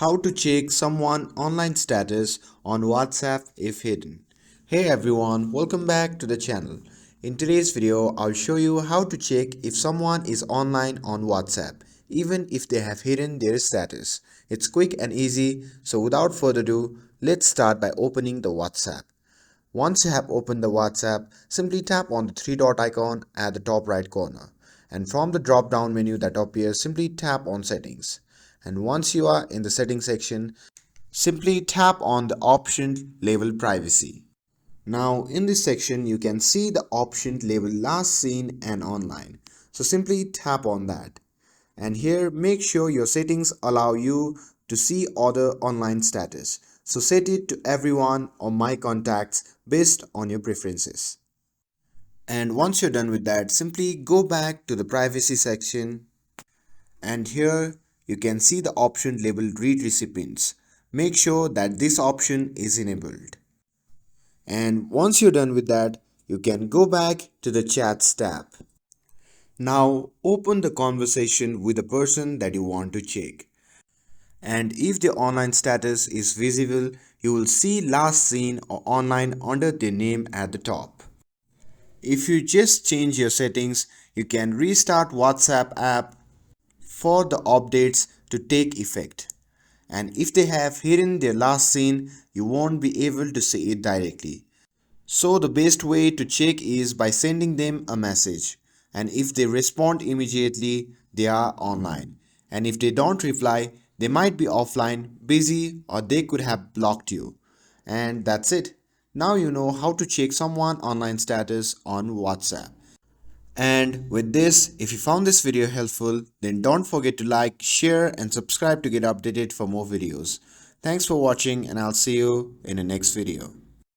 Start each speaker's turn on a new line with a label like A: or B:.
A: How to check someone online status on WhatsApp if hidden. Hey everyone, welcome back to the channel. In today's video, I'll show you how to check if someone is online on WhatsApp, even if they have hidden their status. It's quick and easy, so without further ado, let's start by opening the WhatsApp. Once you have opened the WhatsApp, simply tap on the three dot icon at the top right corner. And from the drop down menu that appears, simply tap on settings. And once you are in the settings section, simply tap on the option labeled privacy. Now in this section, you can see the option labeled last seen and online. So simply tap on that. And here make sure your settings allow you to see other online status. So set it to everyone or my contacts based on your preferences. And once you're done with that, simply go back to the privacy section, and here you can see the option labeled read recipients. Make sure that this option is enabled. And once you're done with that, you can go back to the chats tab. Now open the conversation with the person that you want to check. And if the online status is visible, you will see last seen or online under their name at the top. If you just change your settings, you can restart WhatsApp app for the updates to take effect. And if they have hidden their last seen, you won't be able to see it directly. So the best way to check is by sending them a message. And if they respond immediately, they are online. And if they don't reply, they might be offline, busy, or they could have blocked you. And that's it. Now you know how to check someone online status on WhatsApp. And with this, if you found this video helpful, then don't forget to like, share and subscribe to get updated for more videos. Thanks for watching, and I'll see you in the next video.